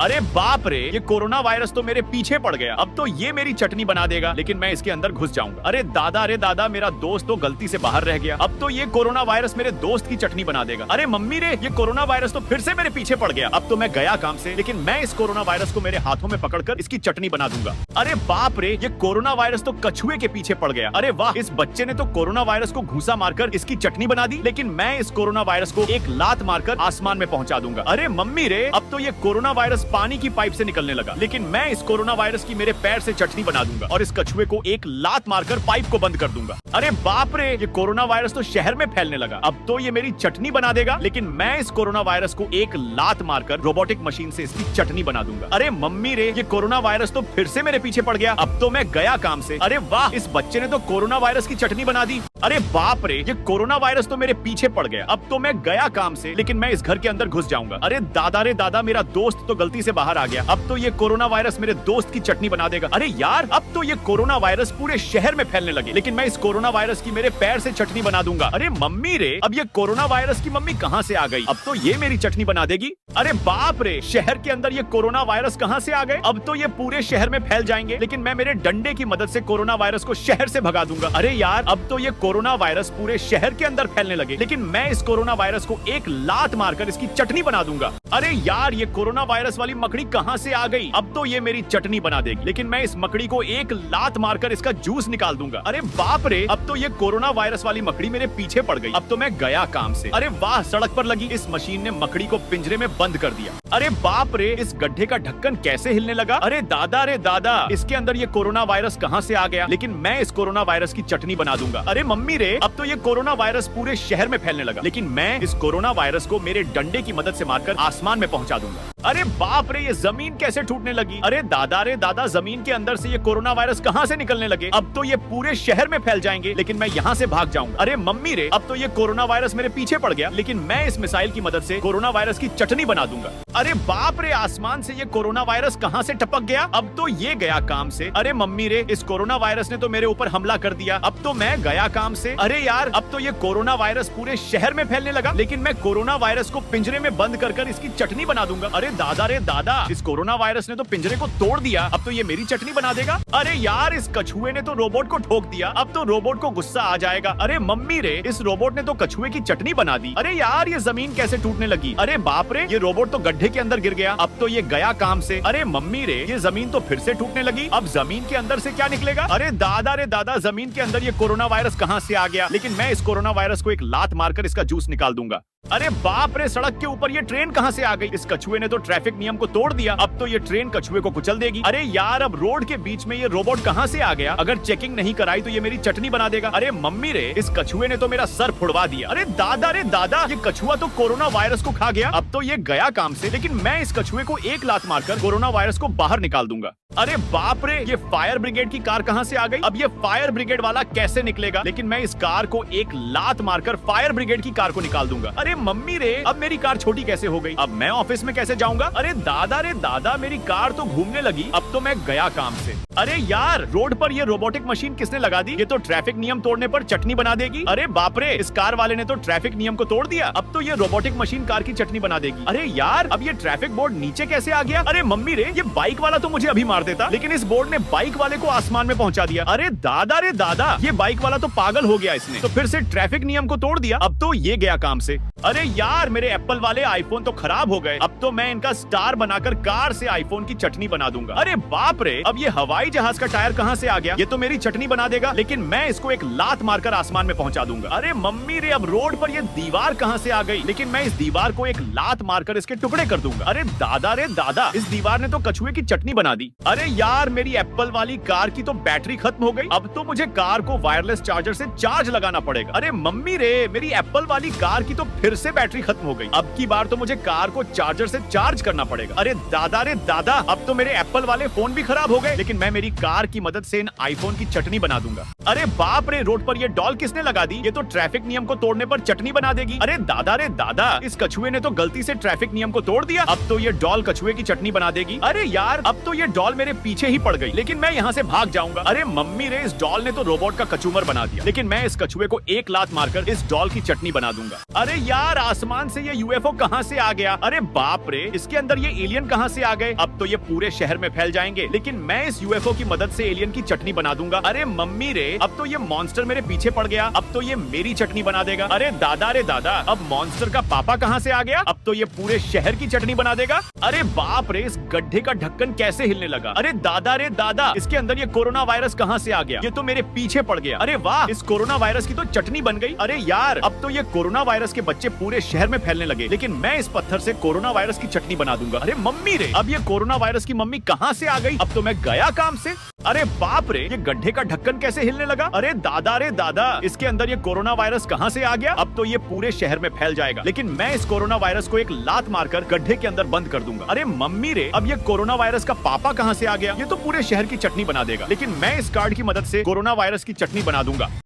अरे बाप रे, ये कोरोना वायरस तो मेरे पीछे पड़ गया। अब तो ये मेरी चटनी बना देगा, लेकिन मैं इसके अंदर घुस जाऊंगा। अरे दादा, मेरा दोस्त तो गलती से बाहर रह गया। अब तो ये कोरोना वायरस मेरे दोस्त की चटनी बना देगा। अरे मम्मी रे, ये कोरोना वायरस तो फिर से मेरे पीछे पड़ गया। अब तो मैं गया काम से, लेकिन मैं इस कोरोना वायरस को मेरे हाथों में पकड़कर इसकी चटनी बना दूंगा। अरे बाप रे, ये कोरोना वायरस तो कछुए के पीछे पड़ गया। अरे वाह, इस बच्चे ने तो कोरोना वायरस को घूसा मारकर इसकी चटनी बना दी, लेकिन मैं इस कोरोना वायरस को एक लात मारकर आसमान में पहुंचा दूंगा। अरे मम्मी रे, अब तो ये कोरोना वायरस पानी की पाइप से निकलने लगा, लेकिन मैं इस कोरोना वायरस की मेरे पैर से चटनी बना दूंगा और इस कछुए को एक लात मारकर पाइप को बंद कर दूंगा। अरे बाप रे, ये कोरोना वायरस तो शहर में फैलने लगा। अब तो ये मेरी चटनी बना देगा, लेकिन मैं इस कोरोना वायरस को एक लात मारकर रोबोटिक मशीन से इसकी चटनी बना दूंगा। अरे मम्मी रे, ये कोरोना वायरस तो फिर से मेरे पीछे पड़ गया। अब तो मैं गया काम से। अरे वाह, इस बच्चे ने तो कोरोना वायरस की चटनी बना दी। अरे बाप रे, ये कोरोना वायरस तो मेरे पीछे पड़ गया। अब तो मैं गया काम से, लेकिन मैं इस घर के अंदर घुस जाऊंगा। अरे दादा रे दादा, मेरा दोस्त तो गलती से बाहर आ गया। अब तो ये कोरोना वायरस मेरे दोस्त की चटनी बना देगा। अरे यार, अब तो ये कोरोना वायरस पूरे शहर में फैलने लगे, लेकिन मैं इस कोरोना वायरस की मेरे पैर से चटनी बना दूंगा। अरे मम्मी रे, अब ये कोरोना वायरस की मम्मी कहाँ से आ गई? अब तो ये मेरी चटनी बना देगी। अरे बाप रे, शहर के अंदर ये कोरोना वायरस कहाँ से आ गए? अब तो ये पूरे शहर में फैल जाएंगे, लेकिन मैं मेरे डंडे की मदद से कोरोना वायरस को शहर से भगा दूंगा। अरे यार, अब तो ये कोरोना वायरस पूरे शहर के अंदर फैलने लगे, लेकिन मैं इस कोरोना वायरस को एक लात मारकर इसकी चटनी बना दूंगा। अरे यार, ये कोरोना वायरस वाली मकड़ी कहाँ से आ गई? अब तो ये मेरी चटनी बना देगी, लेकिन मैं इस मकड़ी को एक लात मारकर इसका जूस निकाल दूंगा। अरे बाप रे, अब तो ये कोरोना वायरस वाली मकड़ी मेरे पीछे पड़ गई। अब तो मैं गया काम से। अरे वाह, सड़क पर लगी इस मशीन ने मकड़ी को पिंजरे में बंद कर दिया। अरे बाप रे, इस गड्ढे का ढक्कन कैसे हिलने लगा? अरे दादा रे दादा, इसके अंदर ये कोरोना वायरस कहाँ से आ गया? लेकिन मैं इस कोरोना वायरस की चटनी बना दूंगा। अरे मम्मी रे, अब तो ये कोरोना वायरस पूरे शहर में फैलने लगा, लेकिन मैं इस कोरोना वायरस को मेरे डंडे की मदद से मारकर आसमान में पहुंचा दूंगा। अरे बाप रे, ये जमीन कैसे टूटने लगी? अरे दादा रे दादा, जमीन के अंदर से ये कोरोना वायरस कहाँ से निकलने लगे? अब तो ये पूरे शहर में फैल जाएंगे, लेकिन मैं यहाँ से भाग जाऊंगा। अरे मम्मी रे, अब तो ये कोरोना वायरस मेरे पीछे पड़ गया, लेकिन मैं इस मिसाइल की मदद से कोरोना वायरस की चटनी बना दूंगा। अरे बाप रे, आसमान से ये कोरोना वायरस कहाँ से टपक गया? अब तो ये गया काम से। अरे मम्मी रे, इस कोरोना वायरस ने तो मेरे ऊपर हमला कर दिया। अब तो मैं गया काम से। अरे यार, अब तो ये कोरोना वायरस पूरे शहर में फैलने लगा, लेकिन मैं कोरोना वायरस को पिंजरे में बंद कर इसकी चटनी बना दूंगा। अरे दादा रे दादा, इस कोरोना वायरस ने तो पिंजरे को तोड़ दिया। अब तो ये मेरी चटनी बना देगा। अरे यार, इस कछुए ने तो रोबोट को ठोक दिया। अब तो रोबोट को गुस्सा आ जाएगा। अरे मम्मी रे, इस रोबोट ने तो कछुए की चटनी बना दी। अरे यार, ये जमीन कैसे टूटने लगी? अरे बाप रे, ये रोबोट तो गड्ढे के अंदर गिर गया। अब तो ये गया काम से। अरे मम्मी रे, ये जमीन तो फिर से टूटने लगी। अब जमीन के अंदर से क्या निकलेगा? अरे दादा रे दादा, जमीन के अंदर ये कोरोना वायरस कहाँ से आ गया? लेकिन मैं इस कोरोना वायरस को एक लात मारकर इसका जूस निकाल दूंगा। अरे बाप रे, सड़क के ऊपर ये ट्रेन कहाँ से आ गई? इस कछुए ने तो ट्रैफिक नियम को तोड़ दिया। अब तो ये ट्रेन कछुए को कुचल देगी। अरे यार, अब रोड के बीच में ये रोबोट कहाँ से आ गया? अगर चेकिंग नहीं कराई तो ये मेरी चटनी बना देगा। अरे मम्मी रे, इस कछुए ने तो मेरा सर फुड़वा दिया। अरे दादा रे दादा, ये कछुआ तो कोरोना वायरस को खा गया। अब तो ये गया काम से, लेकिन मैं इस कछुए को एक लात मारकर कोरोना वायरस को बाहर निकाल दूंगा। अरे बाप रे, ये फायर ब्रिगेड की कार कहाँ से आ गई? अब ये फायर ब्रिगेड वाला कैसे निकलेगा? लेकिन मैं इस कार को एक लात मारकर फायर ब्रिगेड की कार को निकाल दूंगा। अरे मम्मी रे, अब मेरी कार छोटी कैसे हो गई? अब मैं ऑफिस में कैसे जाऊंगा? अरे दादा रे दादा, मेरी कार तो घूमने लगी। अब तो मैं गया काम से। अरे यार, रोड पर ये रोबोटिक मशीन किसने लगा दी? ये तो ट्रैफिक नियम तोड़ने पर चटनी बना देगी। अरे बाप रे, इस कार वाले ने तो ट्रैफिक नियम को तोड़ दिया। अब तो ये रोबोटिक मशीन कार की चटनी बना देगी। अरे यार, अब ये ट्रैफिक बोर्ड नीचे कैसे आ गया? अरे मम्मी रे, ये बाइक वाला तो मुझे अभी मार देता, लेकिन इस बोर्ड ने बाइक वाले को आसमान में पहुंचा दिया। अरे दादा रे दादा, ये बाइक वाला तो पागल हो गया। इसने तो फिर से ट्रैफिक नियम को तोड़ दिया। अब तो ये गया काम से। अरे यार, मेरे एप्पल वाले आईफोन तो खराब हो गए। अब तो मैं इनका स्टार बनाकर कार से आईफोन की चटनी बना दूंगा। अरे बाप रे, अब ये हवाई जहाज का टायर कहाँ से आ गया? ये तो मेरी चटनी बना देगा, लेकिन मैं इसको एक लात मारकर आसमान में पहुंचा दूंगा। अरे मम्मी रे, अब रोड पर ये दीवार कहाँ से आ गई? लेकिन मैं इस दीवार को एक लात मारकर इसके टुकड़े कर दूंगा। अरे दादा रे दादा, इस दीवार ने तो कछुए की चटनी बना दी। अरे यार, मेरी एप्पल वाली कार की तो बैटरी खत्म हो गई। अब तो मुझे कार को वायरलेस चार्जर से चार्ज लगाना पड़ेगा। अरे मम्मी रे, मेरी एप्पल वाली कार की तो फिर से बैटरी खत्म हो गई। अब की बार तो मुझे कार को चार्जर से चार्ज करना पड़ेगा। अरे दादा रे दादा, अब तो मेरे एप्पल वाले फोन भी खराब हो गए, लेकिन मैं मेरी कार की मदद से इन आईफोन की चटनी बना दूंगा। अरे बाप रे, रोड पर ये डॉल किसने लगा दी? ये तो ट्रैफिक नियम को तोड़ने पर चटनी बना देगी। अरे दादा, इस कछुए ने तो गलती से ट्रैफिक नियम को तोड़ दिया। अब तो ये डॉल कछुए की चटनी बना देगी। अरे यार, अब तो ये डॉल मेरे पीछे ही पड़ गई, लेकिन मैं यहाँ से भाग जाऊंगा। अरे मम्मी रे, इस डॉल ने तो रोबोट का कचूमर बना दिया, लेकिन मैं इस कछुए को एक लात मारकर इस डॉल की चटनी बना दूंगा। अरे यार, आसमान से ये यूएफओ कहाँ से आ गया? अरे बाप रे, इसके अंदर ये एलियन कहाँ से आ गए? अब तो ये पूरे शहर में फैल जाएंगे, लेकिन मैं इस यूएफओ की मदद से एलियन की चटनी बना दूंगा। अरे मम्मी रे, अब तो ये मॉन्स्टर मेरे पीछे पड़ गया। अब तो ये मेरी चटनी बना देगा। अरे दादा, अब मॉन्स्टर का पापा कहाँ से आ गया? अब तो ये पूरे शहर की चटनी बना देगा। अरे बाप रे, इस गड्ढे का ढक्कन कैसे हिलने लगा? अरे दादा, इसके अंदर ये कोरोना वायरस कहाँ से आ गया? ये तो मेरे पीछे पड़ गया। अरे वाह, इस कोरोना वायरस की तो चटनी बन गई। अरे यार, अब तो ये कोरोना वायरस के बच्चे पूरे शहर में फैलने लगे, लेकिन मैं इस पत्थर से कोरोना वायरस की चटनी बना दूंगा। अरे मम्मी रे, अब ये कोरोना वायरस की मम्मी कहाँ से आ गई? अब तो मैं गया काम से। अरे बाप रे, ये गड्ढे का ढक्कन कैसे हिलने लगा? अरे दादा, इसके अंदर ये कोरोना वायरस कहाँ से आ गया? अब तो ये पूरे शहर में फैल जाएगा, लेकिन मैं इस कोरोना वायरस को एक लात मारकर गड्ढे के अंदर बंद कर दूंगा। अरे मम्मी रे, अब ये कोरोना वायरस का पापा कहाँ से आ गया? ये तो पूरे शहर की चटनी बना देगा, लेकिन मैं इस कार्ड की मदद से कोरोना वायरस की चटनी बना दूंगा।